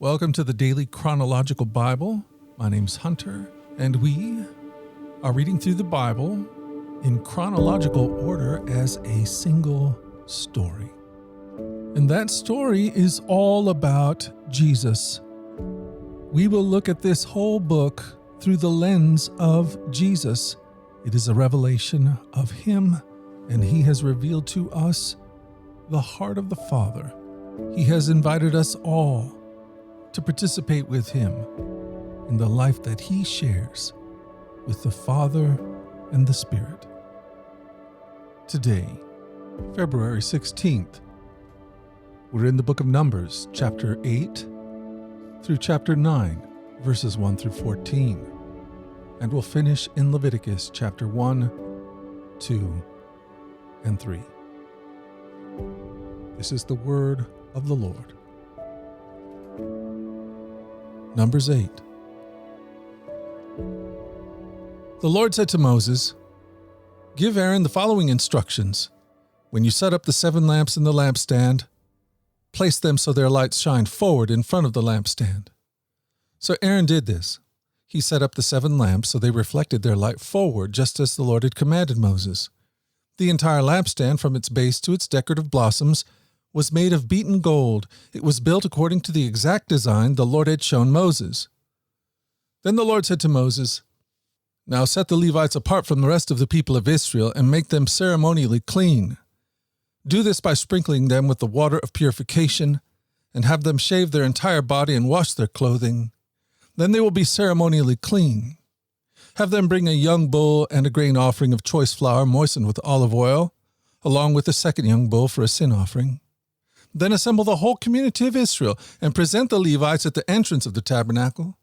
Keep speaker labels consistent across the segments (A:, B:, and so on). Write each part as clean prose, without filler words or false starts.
A: Welcome to the Daily Chronological Bible. My name's Hunter, and we are reading through the Bible in chronological order as a single story. And that story is all about Jesus. We will look at this whole book through the lens of Jesus. It is a revelation of Him, and He has revealed to us the heart of the Father. He has invited us all to participate with Him in the life that He shares with the Father and the Spirit. Today, February 16th, we're in the book of Numbers, chapter 8 through chapter 9, verses 1 through 14, and we'll finish in Leviticus chapter 1, 2, and 3. This is the word of the Lord. Numbers 8. The Lord said to Moses, "Give Aaron the following instructions. When you set up the 7 lamps in the lampstand, place them so their lights shine forward in front of the lampstand." So Aaron did this. He set up the 7 lamps so they reflected their light forward, just as the Lord had commanded Moses. The entire lampstand, from its base to its decorative blossoms, was made of beaten gold. It was built according to the exact design the Lord had shown Moses. Then the Lord said to Moses, "Now set the Levites apart from the rest of the people of Israel and make them ceremonially clean. Do this by sprinkling them with the water of purification, and have them shave their entire body and wash their clothing. Then they will be ceremonially clean. Have them bring a young bull and a grain offering of choice flour moistened with olive oil, along with a second young bull for a sin offering. Then assemble the whole community of Israel and present the Levites at the entrance of the tabernacle.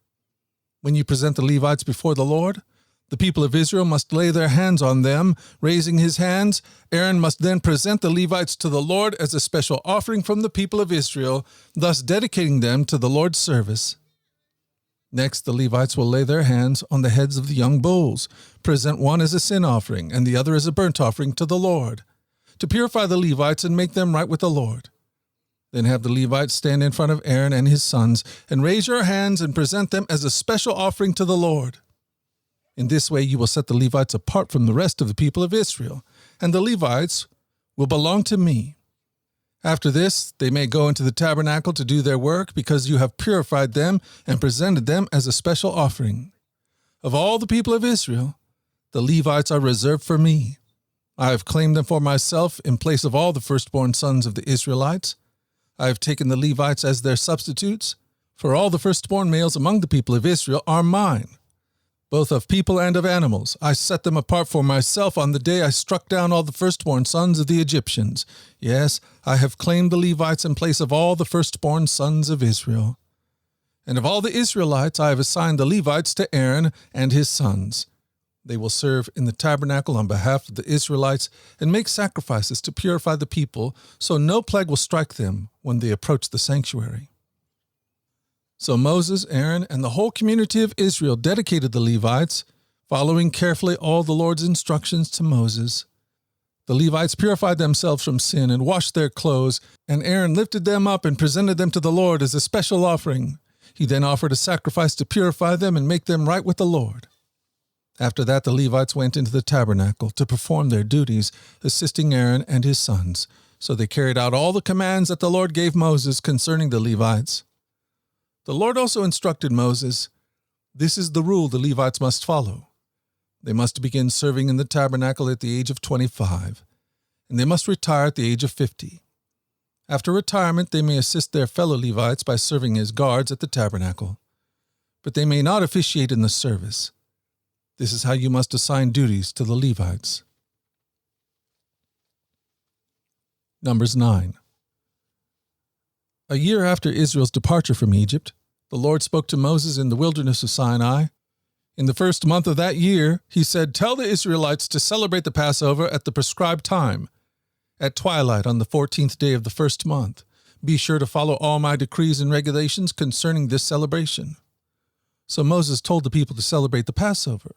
A: When you present the Levites before the Lord, the people of Israel must lay their hands on them. Raising his hands, Aaron must then present the Levites to the Lord as a special offering from the people of Israel, thus dedicating them to the Lord's service. Next, the Levites will lay their hands on the heads of the young bulls, present one as a sin offering and the other as a burnt offering to the Lord, to purify the Levites and make them right with the Lord. Then have the Levites stand in front of Aaron and his sons, and raise your hands and present them as a special offering to the Lord. In this way you will set the Levites apart from the rest of the people of Israel, and the Levites will belong to me. After this, they may go into the tabernacle to do their work, because you have purified them and presented them as a special offering. Of all the people of Israel, the Levites are reserved for me. I have claimed them for myself in place of all the firstborn sons of the Israelites. I have taken the Levites as their substitutes, for all the firstborn males among the people of Israel are mine, both of people and of animals. I set them apart for myself on the day I struck down all the firstborn sons of the Egyptians. Yes, I have claimed the Levites in place of all the firstborn sons of Israel. And of all the Israelites I have assigned the Levites to Aaron and his sons. They will serve in the tabernacle on behalf of the Israelites and make sacrifices to purify the people, so no plague will strike them when they approach the sanctuary." So Moses, Aaron, and the whole community of Israel dedicated the Levites, following carefully all the Lord's instructions to Moses. The Levites purified themselves from sin and washed their clothes, and Aaron lifted them up and presented them to the Lord as a special offering. He then offered a sacrifice to purify them and make them right with the Lord. After that, the Levites went into the tabernacle to perform their duties, assisting Aaron and his sons. So they carried out all the commands that the Lord gave Moses concerning the Levites. The Lord also instructed Moses, "This is the rule the Levites must follow. They must begin serving in the tabernacle at the age of 25, and they must retire at the age of 50. After retirement, they may assist their fellow Levites by serving as guards at the tabernacle, but they may not officiate in the service. This is how you must assign duties to the Levites." Numbers 9. A year after Israel's departure from Egypt, the Lord spoke to Moses in the wilderness of Sinai. In the first month of that year, he said, "Tell the Israelites to celebrate the Passover at the prescribed time, at twilight on the 14th day of the first month. Be sure to follow all my decrees and regulations concerning this celebration." So Moses told the people to celebrate the Passover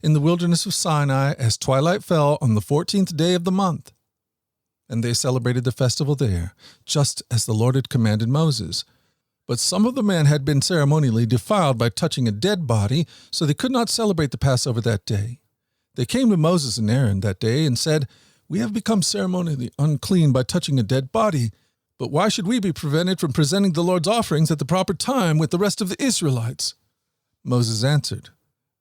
A: in the wilderness of Sinai as twilight fell on the 14th day of the month. And they celebrated the festival there, just as the Lord had commanded Moses. But some of the men had been ceremonially defiled by touching a dead body, so they could not celebrate the Passover that day. They came to Moses and Aaron that day and said, "We have become ceremonially unclean by touching a dead body, but why should we be prevented from presenting the Lord's offerings at the proper time with the rest of the Israelites?" Moses answered,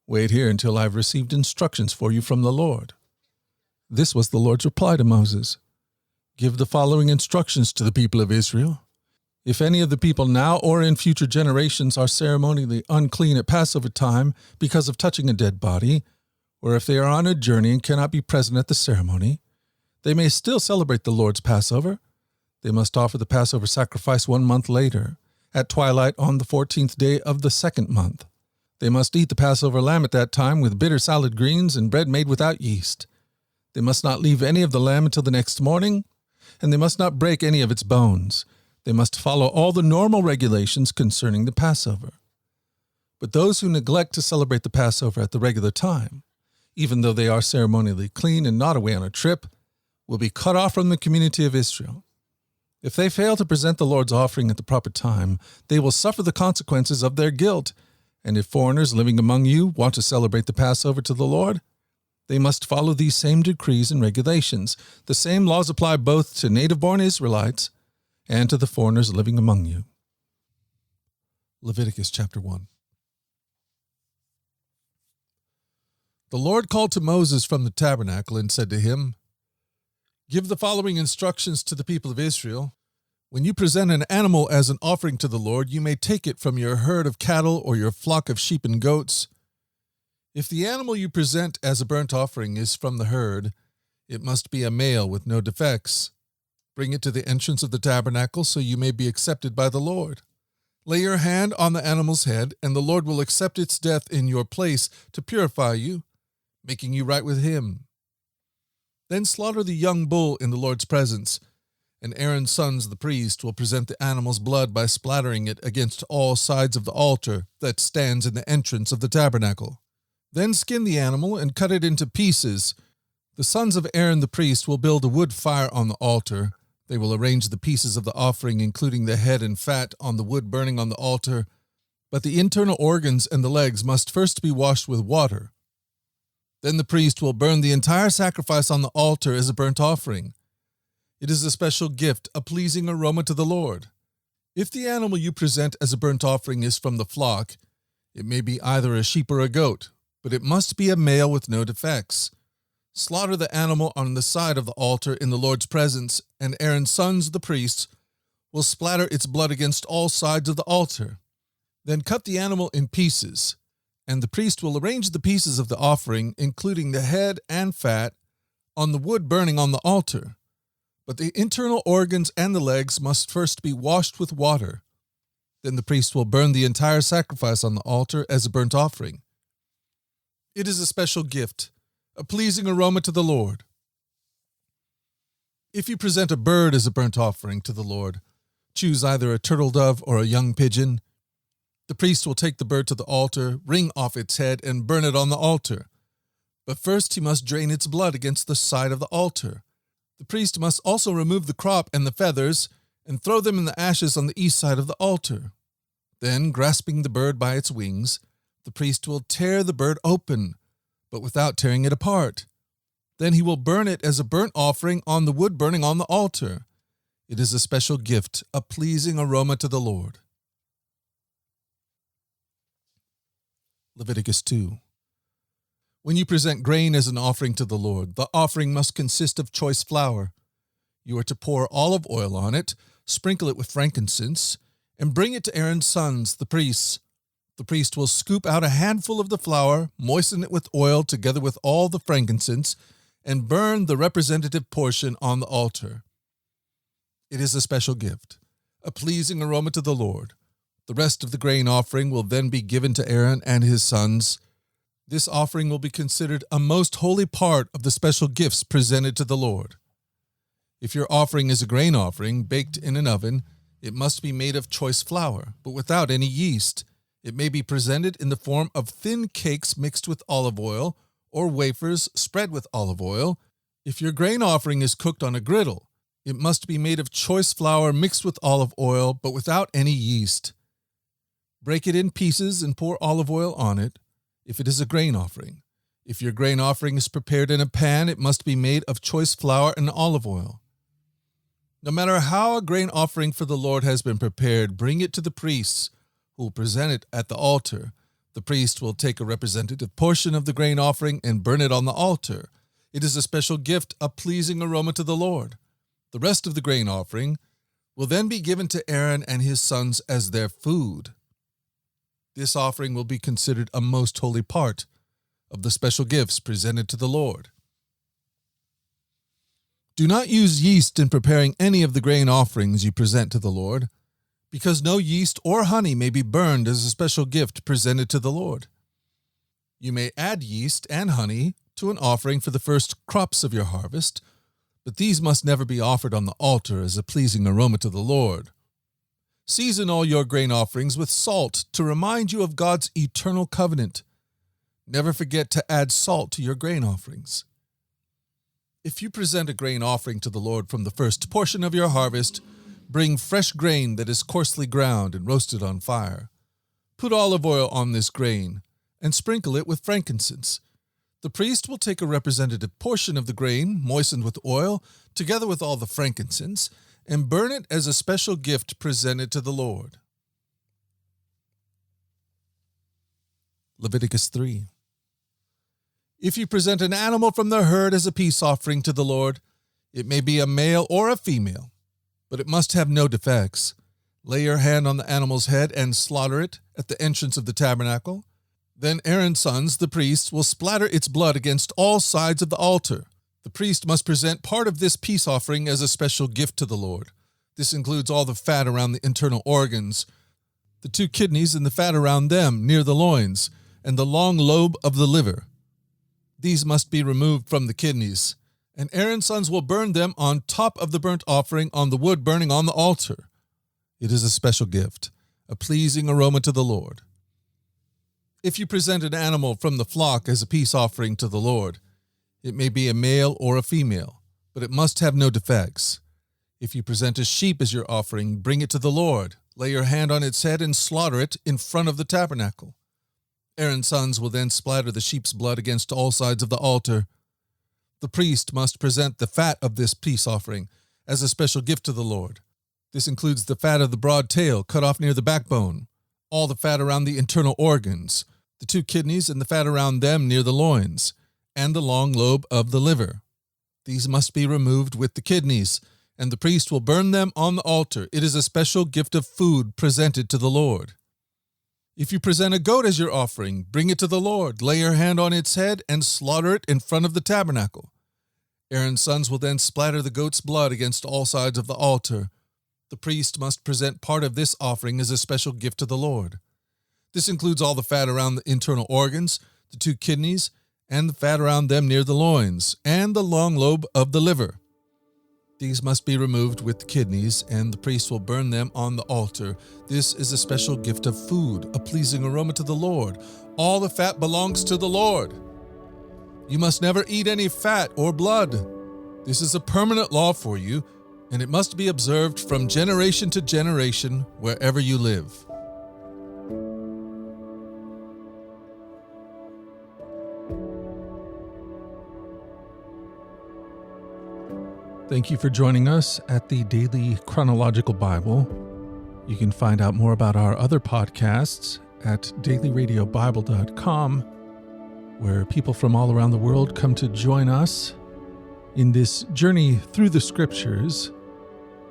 A: "Wait here until I have received instructions for you from the Lord." This was the Lord's reply to Moses: "Give the following instructions to the people of Israel. If any of the people now or in future generations are ceremonially unclean at Passover time because of touching a dead body, or if they are on a journey and cannot be present at the ceremony, they may still celebrate the Lord's Passover. They must offer the Passover sacrifice 1 month later, at twilight on the 14th day of the 2nd month. They must eat the Passover lamb at that time with bitter salad greens and bread made without yeast. They must not leave any of the lamb until the next morning, and they must not break any of its bones. They must follow all the normal regulations concerning the Passover. But those who neglect to celebrate the Passover at the regular time, even though they are ceremonially clean and not away on a trip, will be cut off from the community of Israel. If they fail to present the Lord's offering at the proper time, they will suffer the consequences of their guilt. And if foreigners living among you want to celebrate the Passover to the Lord, they must follow these same decrees and regulations. The same laws apply both to native-born Israelites and to the foreigners living among you." Leviticus chapter 1. The Lord called to Moses from the tabernacle and said to him, "Give the following instructions to the people of Israel. When you present an animal as an offering to the Lord, you may take it from your herd of cattle or your flock of sheep and goats. If the animal you present as a burnt offering is from the herd, it must be a male with no defects. Bring it to the entrance of the tabernacle so you may be accepted by the Lord. Lay your hand on the animal's head, and the Lord will accept its death in your place to purify you, making you right with him. Then slaughter the young bull in the Lord's presence, and Aaron's sons, the priest, will present the animal's blood by splattering it against all sides of the altar that stands in the entrance of the tabernacle. Then skin the animal and cut it into pieces. The sons of Aaron the priest will build a wood fire on the altar. They will arrange the pieces of the offering, including the head and fat, on the wood burning on the altar, but the internal organs and the legs must first be washed with water. Then the priest will burn the entire sacrifice on the altar as a burnt offering. It is a special gift, a pleasing aroma to the Lord. If the animal you present as a burnt offering is from the flock, it may be either a sheep or a goat, but it must be a male with no defects. Slaughter the animal on the side of the altar in the Lord's presence, and Aaron's sons, the priests, will splatter its blood against all sides of the altar. Then cut the animal in pieces, and the priest will arrange the pieces of the offering, including the head and fat, on the wood burning on the altar. But the internal organs and the legs must first be washed with water. Then the priest will burn the entire sacrifice on the altar as a burnt offering. It is a special gift, a pleasing aroma to the Lord. If you present a bird as a burnt offering to the Lord, choose either a turtle dove or a young pigeon. The priest will take the bird to the altar, wring off its head, and burn it on the altar. But first he must drain its blood against the side of the altar. The priest must also remove the crop and the feathers and throw them in the ashes on the east side of the altar. Then, grasping the bird by its wings, the priest will tear the bird open, but without tearing it apart. Then he will burn it as a burnt offering on the wood burning on the altar. It is a special gift, a pleasing aroma to the Lord. Leviticus 2. When you present grain as an offering to the Lord, the offering must consist of choice flour. You are to pour olive oil on it, sprinkle it with frankincense, and bring it to Aaron's sons, the priests. The priest will scoop out a handful of the flour, moisten it with oil together with all the frankincense, and burn the representative portion on the altar. It is a special gift, a pleasing aroma to the Lord. The rest of the grain offering will then be given to Aaron and his sons. This offering will be considered a most holy part of the special gifts presented to the Lord. If your offering is a grain offering baked in an oven, it must be made of choice flour, but without any yeast. It may be presented in the form of thin cakes mixed with olive oil, or wafers spread with olive oil. If your grain offering is cooked on a griddle, it must be made of choice flour mixed with olive oil, but without any yeast. Break it in pieces and pour olive oil on it, if it is a grain offering. If your grain offering is prepared in a pan, it must be made of choice flour and olive oil. No matter how a grain offering for the Lord has been prepared, bring it to the priests, who will present it at the altar. The priest will take a representative portion of the grain offering and burn it on the altar. It is a special gift, a pleasing aroma to the Lord. The rest of the grain offering will then be given to Aaron and his sons as their food. This offering will be considered a most holy part of the special gifts presented to the Lord. Do not use yeast in preparing any of the grain offerings you present to the Lord, because no yeast or honey may be burned as a special gift presented to the Lord. You may add yeast and honey to an offering for the first crops of your harvest, but these must never be offered on the altar as a pleasing aroma to the Lord. Season all your grain offerings with salt to remind you of God's eternal covenant. Never forget to add salt to your grain offerings. If you present a grain offering to the Lord from the first portion of your harvest, bring fresh grain that is coarsely ground and roasted on fire. Put olive oil on this grain and sprinkle it with frankincense. The priest will take a representative portion of the grain, moistened with oil, together with all the frankincense, and burn it as a special gift presented to the Lord. Leviticus 3. If you present an animal from the herd as a peace offering to the Lord, it may be a male or a female, but it must have no defects. Lay your hand on the animal's head and slaughter it at the entrance of the tabernacle. Then Aaron's sons, the priests, will splatter its blood against all sides of the altar. The priest must present part of this peace offering as a special gift to the Lord. This includes all the fat around the internal organs, the 2 kidneys and the fat around them near the loins, and the long lobe of the liver. These must be removed from the kidneys, and Aaron's sons will burn them on top of the burnt offering on the wood burning on the altar. It is a special gift, a pleasing aroma to the Lord. If you present an animal from the flock as a peace offering to the Lord, it may be a male or a female, but it must have no defects. If you present a sheep as your offering, bring it to the Lord. Lay your hand on its head and slaughter it in front of the tabernacle. Aaron's sons will then splatter the sheep's blood against all sides of the altar. The priest must present the fat of this peace offering as a special gift to the Lord. This includes the fat of the broad tail cut off near the backbone, all the fat around the internal organs, the 2 kidneys and the fat around them near the loins, and the long lobe of the liver. These must be removed with the kidneys, and the priest will burn them on the altar. It is a special gift of food presented to the Lord. If you present a goat as your offering, bring it to the Lord. Lay your hand on its head and slaughter it in front of the tabernacle. Aaron's sons will then splatter the goat's blood against all sides of the altar. The priest must present part of this offering as a special gift to the Lord. This includes all the fat around the internal organs, the 2 kidneys, and the fat around them near the loins, and the long lobe of the liver. These must be removed with the kidneys, and the priest will burn them on the altar. This is a special gift of food, a pleasing aroma to the Lord. All the fat belongs to the Lord. You must never eat any fat or blood. This is a permanent law for you, and it must be observed from generation to generation wherever you live. Thank you for joining us at the Daily Chronological Bible. You can find out more about our other podcasts at dailyradiobible.com, where people from all around the world come to join us in this journey through the Scriptures,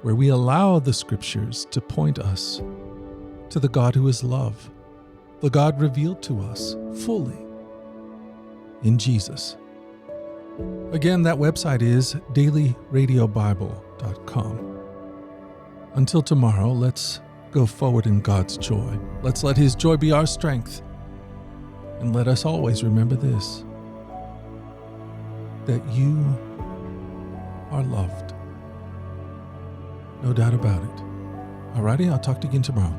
A: where we allow the Scriptures to point us to the God who is love, the God revealed to us fully in Jesus. Again, that website is dailyradiobible.com. Until tomorrow, let's go forward in God's joy. Let's let His joy be our strength. And let us always remember this, that you are loved. No doubt about it. Alrighty, I'll talk to you again tomorrow.